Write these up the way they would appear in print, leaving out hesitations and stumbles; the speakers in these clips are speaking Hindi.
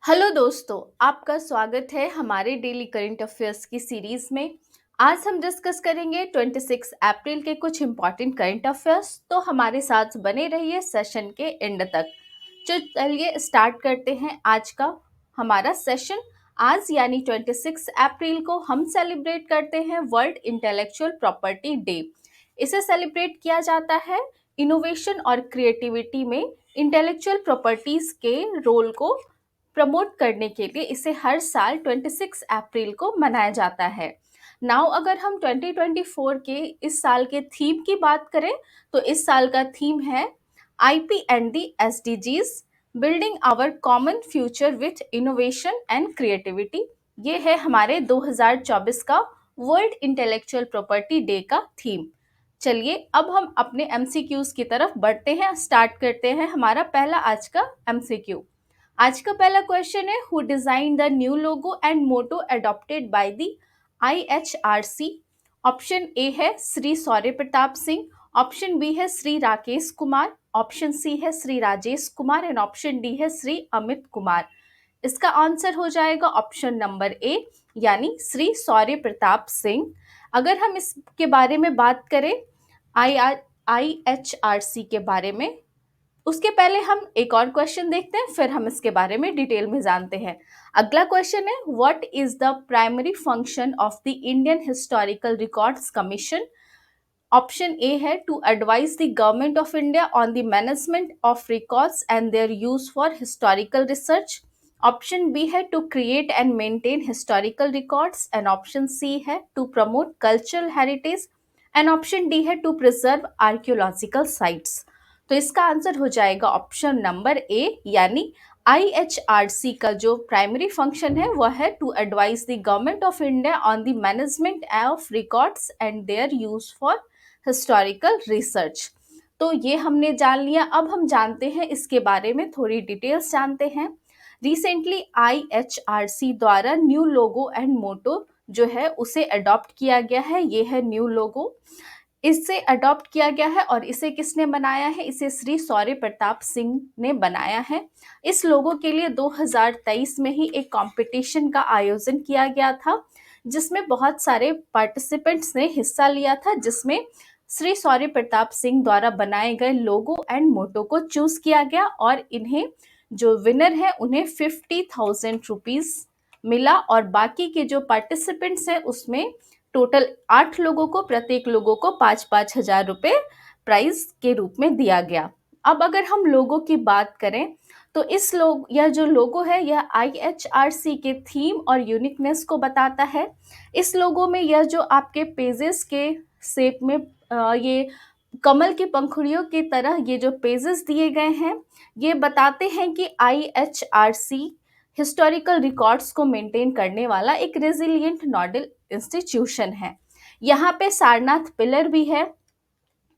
हेलो दोस्तों, आपका स्वागत है हमारे डेली करंट अफेयर्स की सीरीज में। आज हम डिस्कस करेंगे 26 अप्रैल के कुछ इम्पॉर्टेंट करंट अफेयर्स। तो हमारे साथ बने रहिए सेशन के एंड तक। तो चलिए स्टार्ट करते हैं आज का हमारा सेशन। आज यानी 26 अप्रैल को हम सेलिब्रेट करते हैं वर्ल्ड इंटेलेक्चुअल प्रॉपर्टी डे। इसे सेलिब्रेट किया जाता है इनोवेशन और क्रिएटिविटी में इंटेलेक्चुअल प्रॉपर्टीज के रोल को प्रमोट करने के लिए इसे हर साल 26 अप्रैल को मनाया जाता है। नाउ अगर हम 2024 के इस साल के थीम की बात करें तो इस साल का थीम है IP and the SDGs, building our common future with innovation and creativity. ये है हमारे 2024 का वर्ल्ड इंटेलेक्चुअल प्रॉपर्टी डे का थीम। चलिए अब हम अपने एमसीक्यूज की तरफ बढ़ते हैं। स्टार्ट करते हैं हमारा पहला आज का एमसीक्यू। आज का पहला क्वेश्चन है, who design the new logo and motto adopted by the IHRC। Option A है श्री सौर्य प्रताप सिंह, ऑप्शन बी है श्री राकेश कुमार, ऑप्शन सी है Shri Rajesh Kumar and option D है श्री अमित कुमार। इसका आंसर हो जाएगा ऑप्शन नंबर ए यानी श्री सौर्य प्रताप सिंह। अगर हम इसके बारे में बात करें IHRC के बारे में, उसके पहले हम एक और क्वेश्चन देखते हैं, फिर हम इसके बारे में डिटेल में जानते हैं। अगला क्वेश्चन है, what is the primary function of the Indian historical records Commission. Option A है to advise the government of India on the management of records and their use for historical research. Option B है to create and maintain historical records and option C है to promote cultural heritage and option D है टू प्रिजर्व आर्कियोलॉजिकल साइट्स। तो इसका आंसर हो जाएगा ऑप्शन नंबर ए यानी IHRC का जो प्राइमरी फंक्शन है वह है to advise the government of India on the management of records and their use for historical research. तो ये हमने जान लिया। अब हम जानते हैं इसके बारे में थोड़ी डिटेल्स जानते हैं। रिसेंटली IHRC द्वारा न्यू लोगो एंड मोटो जो है उसे अडॉप्ट किया गया है। ये है न्यू लोगो, इससे अडॉप्ट किया गया है और इसे किसने बनाया है? इसे श्री सौर्य प्रताप सिंह ने बनाया है। इस लोगो के लिए 2023 में ही एक कंपटीशन का आयोजन किया गया था जिसमें बहुत सारे पार्टिसिपेंट्स ने हिस्सा लिया था, जिसमें श्री सौर्य प्रताप सिंह द्वारा बनाए गए लोगो एंड मोटो को चूज किया गया और इन्हें जो विनर है उन्हें 50,000 रुपीज मिला और बाकी के जो पार्टिसिपेंट्स हैं उसमें टोटल 8 लोगों को, प्रत्येक लोगों को 5-5 हजार रुपए प्राइज के रूप में दिया गया। अब अगर हम लोगों की बात करें तो यह जो लोगो है यह IHRC के थीम और यूनिकनेस को बताता है। इस लोगो में यह जो आपके पेजेस के शेप में ये कमल की पंखुड़ियों की तरह ये जो पेजेस दिए गए हैं ये बताते हैं कि IHRC हिस्टोरिकल रिकॉर्ड्स को मेंटेन करने वाला एक रेजिलिएंट नोडल इंस्टीट्यूशन है। यहाँ पे सारनाथ पिलर भी है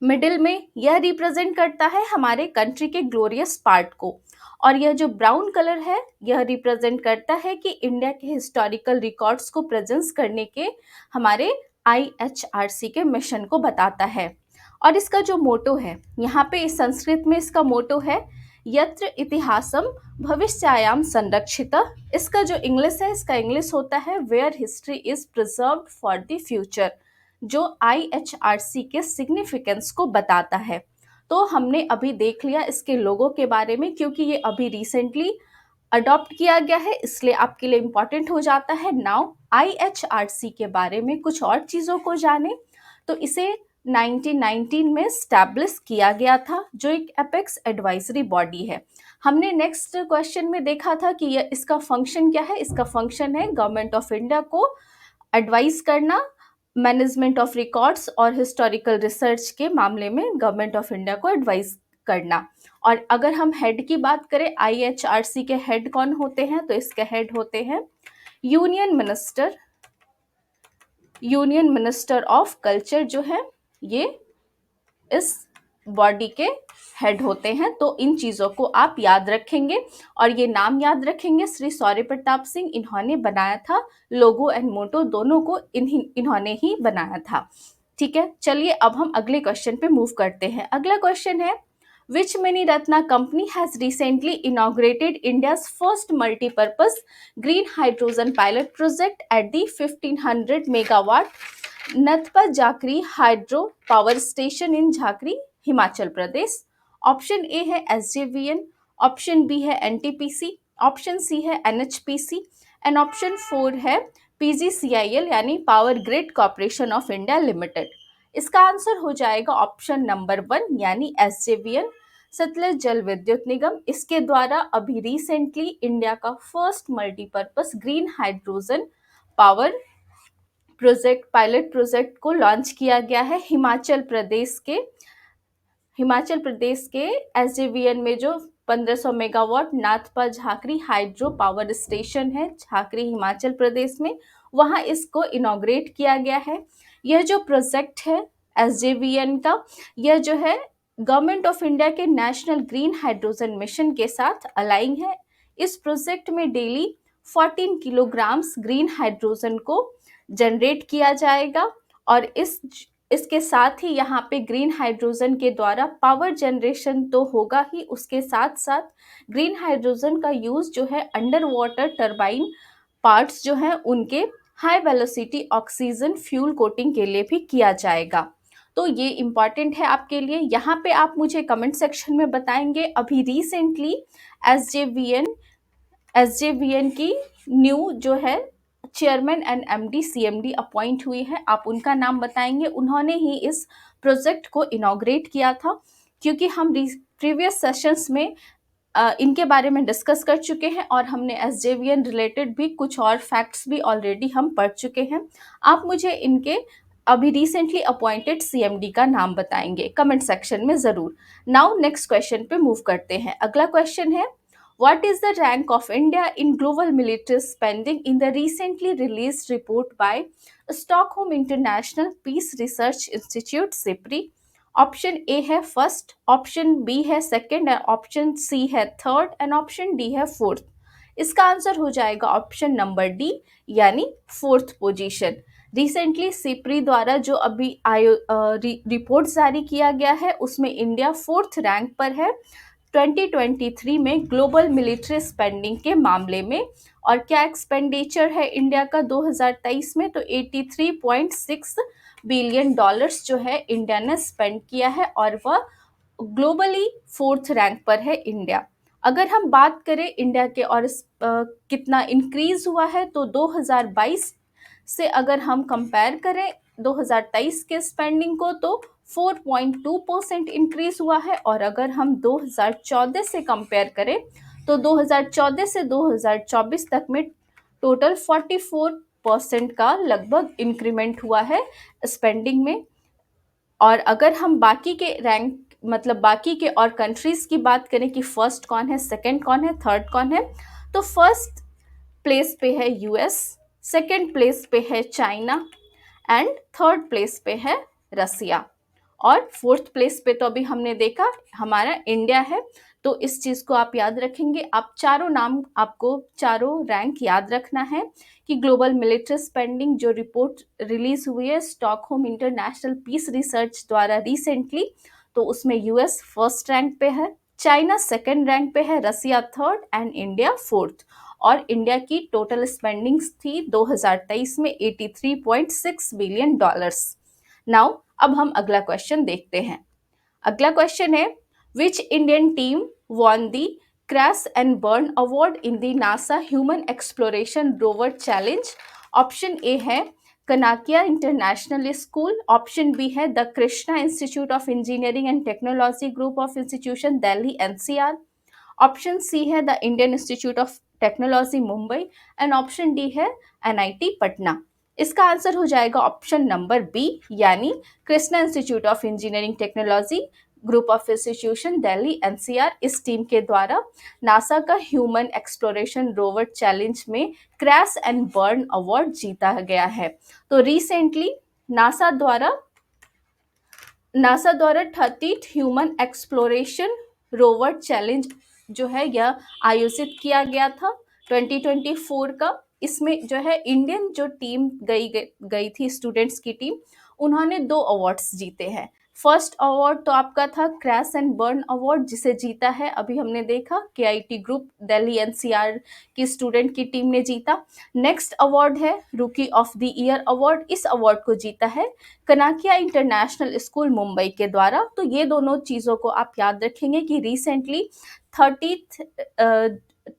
मिडिल में, यह रिप्रेजेंट करता है हमारे कंट्री के ग्लोरियस पार्ट को, और यह जो ब्राउन कलर है यह रिप्रेजेंट करता है कि इंडिया के हिस्टोरिकल रिकॉर्ड्स को प्रेजेंस करने के हमारे IHRC के मिशन को बताता है। और इसका जो मोटो है, यहाँ पे इस संस्कृत में इसका मोटो है यत्र इतिहासम भविष्यायाम संरक्षित। इसका जो इंग्लिश है, इसका इंग्लिश होता है where history is preserved for the future, जो IHRC के सिग्निफिकेंस को बताता है। तो हमने अभी देख लिया इसके लोगों के बारे में, क्योंकि ये अभी रिसेंटली अडॉप्ट किया गया है इसलिए आपके लिए इम्पॉर्टेंट हो जाता है। नाउ IHRC के बारे में कुछ और चीज़ों को जाने तो इसे 1919 में स्टैब्लिश किया गया था, जो एक एपेक्स एडवाइजरी बॉडी है। हमने नेक्स्ट क्वेश्चन में देखा था कि इसका फंक्शन क्या है। इसका फंक्शन है गवर्नमेंट ऑफ इंडिया को एडवाइस करना, मैनेजमेंट ऑफ रिकॉर्ड्स और हिस्टोरिकल रिसर्च के मामले में गवर्नमेंट ऑफ इंडिया को एडवाइस करना। और अगर हम हेड की बात करें, IHRC के हेड कौन होते हैं, तो इसके हेड होते हैं यूनियन मिनिस्टर ऑफ कल्चर जो है ये इस बॉडी के हेड होते हैं। तो इन चीज़ों को आप याद रखेंगे और ये नाम याद रखेंगे। श्री सौर्य प्रताप सिंह इन्होंने बनाया था, लोगो एंड मोटो दोनों को इन्होंने ही बनाया था। ठीक है, चलिए अब हम अगले क्वेश्चन पे मूव करते हैं। अगला क्वेश्चन है, Which Mini Ratna company has recently inaugurated India's first multi-purpose green hydrogen pilot project at the 1500 megawatt Nathpa Jhakri hydro power station in Jhakri, Himachal Pradesh? Option A है एसजेवीएन, ऑप्शन बी है एनटीपीसी, ऑप्शन सी है एनएचपीसी एंड ऑप्शन 4 है पीजीसीआईएल यानी power grid corporation of India limited. इसका आंसर हो जाएगा ऑप्शन नंबर 1 यानी एसजेवीएन, सतलज जल विद्युत निगम। इसके द्वारा अभी रिसेंटली इंडिया का first multipurpose green hydrogen power project pilot project को लॉन्च किया गया है हिमाचल प्रदेश के एसजेवीएन में, जो 1500 megawatt Nathpa Jhakri hydro power station है झाकरी हिमाचल प्रदेश में, वहां इसको इनॉग्रेट किया गया है। यह जो प्रोजेक्ट है एसजेवीएन का, यह जो है गवर्नमेंट ऑफ इंडिया के नेशनल ग्रीन हाइड्रोजन मिशन के साथ अलाइन है। इस प्रोजेक्ट में डेली 14 किलोग्राम्स ग्रीन हाइड्रोजन को जनरेट किया जाएगा और इसके साथ ही यहाँ पे ग्रीन हाइड्रोजन के द्वारा पावर जनरेशन तो होगा ही, उसके साथ साथ ग्रीन हाइड्रोजन का यूज जो है अंडर वाटर टरबाइन पार्ट्स जो हैं उनके high velocity oxygen fuel coating के लिए भी किया जाएगा। तो ये इम्पॉर्टेंट है आपके लिए। यहाँ पे आप मुझे कमेंट सेक्शन में बताएंगे अभी रिसेंटली एसजेवीएन की न्यू जो है chairman and MD CMD appoint हुई है, आप उनका नाम बताएंगे। उन्होंने ही इस प्रोजेक्ट को इनॉग्रेट किया था, क्योंकि हम प्रीवियस सेशंस में इनके बारे में डिस्कस कर चुके हैं और हमने एसजेवीएन रिलेटेड भी कुछ और फैक्ट्स भी ऑलरेडी हम पढ़ चुके हैं। आप मुझे इनके अभी रिसेंटली अपॉइंटेड सीएमडी का नाम बताएंगे कमेंट सेक्शन में जरूर। नाउ नेक्स्ट क्वेश्चन पे मूव करते हैं। अगला क्वेश्चन है, What is the rank of India in global military spending in the recently released report by Stockholm International Peace Research Institute (SIPRI)? Option A है फर्स्ट, ऑप्शन बी है सेकंड, ऑप्शन सी है थर्ड एंड ऑप्शन डी है फोर्थ। इसका आंसर हो जाएगा ऑप्शन नंबर डी यानी फोर्थ पोजीशन। रिसेंटली सिप्री द्वारा जो अभी रिपोर्ट जारी किया गया है उसमें इंडिया फोर्थ रैंक पर है 2023 में ग्लोबल मिलिट्री स्पेंडिंग के मामले में। और क्या एक्सपेंडिचर है इंडिया का 2023 में, तो 83.6 बिलियन डॉलर्स जो है इंडिया ने स्पेंड किया है और वह ग्लोबली फोर्थ रैंक पर है इंडिया। अगर हम बात करें इंडिया के और कितना इंक्रीज हुआ है, तो 2022 से अगर हम कंपेयर करें 2023 के स्पेंडिंग को, तो 4.2% इंक्रीज हुआ है। और अगर हम 2014 से कंपेयर करें तो 2014 से 2024 तक में टोटल 44% का लगभग इंक्रीमेंट हुआ है स्पेंडिंग में। और अगर हम बाकी के रैंक मतलब बाकी के और कंट्रीज की बात करें कि फर्स्ट कौन है, सेकंड कौन है, थर्ड कौन है, तो फर्स्ट प्लेस पे है यूएस, सेकंड प्लेस पे है चाइना एंड थर्ड प्लेस पे है रसिया और फोर्थ प्लेस पे तो अभी हमने देखा हमारा इंडिया है। तो इस चीज़ को आप याद रखेंगे। आप चारों नाम, आपको चारों रैंक याद रखना है कि ग्लोबल मिलिट्री स्पेंडिंग जो रिपोर्ट रिलीज हुई है स्टॉकहोम इंटरनेशनल पीस रिसर्च द्वारा रिसेंटली, तो उसमें यूएस फर्स्ट रैंक पे है, चाइना सेकंड रैंक पे है, रसिया थर्ड एंड इंडिया फोर्थ। और इंडिया की टोटल स्पेंडिंग्स थी 2023 में 83.6 बिलियन डॉलर्स। नाउ अब हम अगला क्वेश्चन देखते हैं। अगला क्वेश्चन है, which Indian team won the crash and burn award in the NASA human exploration rover challenge? Option A है Kanakia international school, option B है the Krishna institute of engineering and technology group of institution Delhi NCR, option C है the Indian institute of technology Mumbai and option D है एनआईटी पटना। इसका आंसर हो जाएगा ऑप्शन नंबर बी यानी Krishna institute of engineering technology group of institution Delhi NCR. इस टीम के द्वारा नासा का ह्यूमन एक्सप्लोरेशन रोवर चैलेंज में क्रैश एंड बर्न अवार्ड जीता गया है। तो रिसेंटली नासा द्वारा 30th human exploration rover challenge जो है यह आयोजित किया गया था 2024 का। इसमें जो है इंडियन जो टीम गई थी, स्टूडेंट्स की टीम, उन्होंने 2 अवार्ड्स जीते हैं। फर्स्ट अवार्ड तो आपका था क्रैश एंड बर्न अवार्ड, जिसे जीता है अभी हमने देखा केआईटी ग्रुप दिल्ली एनसीआर की स्टूडेंट की टीम ने जीता। नेक्स्ट अवार्ड है रूकी ऑफ द ईयर अवार्ड। इस अवार्ड को जीता है कनाकिया इंटरनेशनल स्कूल मुंबई के द्वारा। तो ये दोनों चीज़ों को आप याद रखेंगे कि recently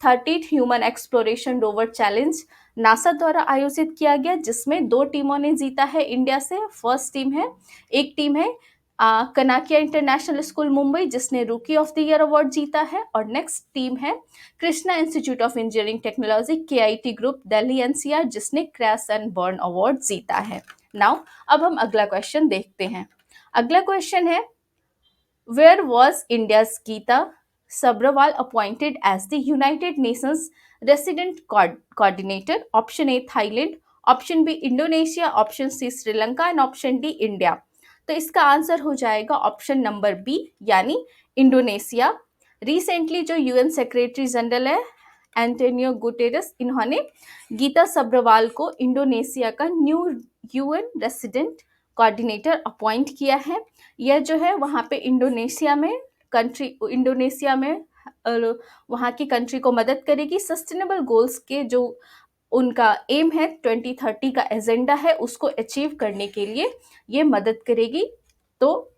30th human exploration rover challenge NASA द्वारा आयोजित किया गया, जिसमें 2 टीमों ने जीता है इंडिया से। फर्स्ट टीम है, एक टीम है कनाकिया इंटरनेशनल स्कूल मुंबई, जिसने रूकी ऑफ द ईयर अवार्ड जीता है, और नेक्स्ट टीम है Krishna institute of engineering technology KIT group Delhi NCR, जिसने क्रैश एंड बर्न अवार्ड जीता है। नाउ अब हम अगला क्वेश्चन देखते हैं। अगला क्वेश्चन है, where was India's Geeta Sabrawal appointed as the United Nations Resident Coordinator? Option A Thailand, Option B Indonesia, Option C Sri Lanka and Option D India. तो इसका आंसर हो जाएगा ऑप्शन नंबर बी यानी इंडोनेशिया। रिसेंटली जो यूएन सेक्रेटरी जनरल है एंटोनियो गुटेरस, इन्होंने गीता सब्रवाल को इंडोनेशिया का new UN resident coordinator appoint किया है। यह जो है वहाँ पे इंडोनेशिया में वहाँ की कंट्री को मदद करेगी। सस्टेनेबल गोल्स के जो उनका एम है 2030 का एजेंडा है, उसको अचीव करने के लिए ये मदद करेगी। तो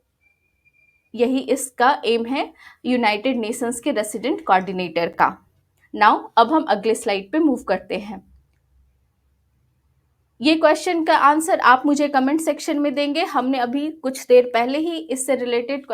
यही इसका एम है यूनाइटेड नेशंस के रेसिडेंट कोऑर्डिनेटर का। नाउ अब हम अगले स्लाइड पे मूव करते हैं। ये क्वेश्चन का आंसर आप मुझे कमेंट सेक्शन में देंगे। हमने अभी कुछ देर पहले ही इससे रिलेटेड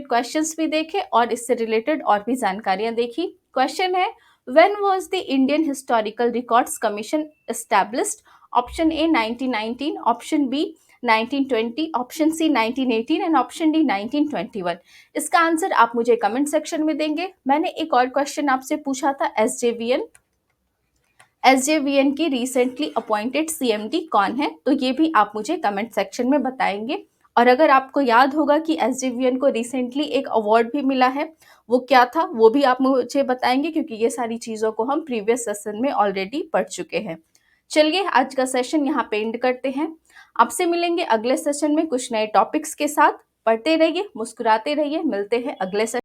क्वेश्चंस भी देखे और इससे रिलेटेड और भी जानकारियां देखी। क्वेश्चन है, when was the Indian historical records commission established? Option A 1919, option B 1920, option C 1918 and option D 1921। इसका आंसर आप मुझे कमेंट सेक्शन में देंगे। मैंने एक और क्वेश्चन आपसे पूछा था, एसजेवीएन की रिसेंटली अपॉइंटेड सीएमडी कौन है? तो ये भी आप मुझे कमेंट सेक्शन में बताएंगे। और अगर आपको याद होगा कि एसजेवीएन को रिसेंटली एक अवार्ड भी मिला है, वो क्या था वो भी आप मुझे बताएंगे, क्योंकि ये सारी चीज़ों को हम प्रीवियस सेशन में ऑलरेडी पढ़ चुके हैं। चलिए आज का सेशन यहाँ पे एंड करते हैं। आपसे मिलेंगे अगले सेशन में कुछ नए टॉपिक्स के साथ। पढ़ते रहिए, मुस्कुराते रहिए। मिलते हैं अगले सेशन।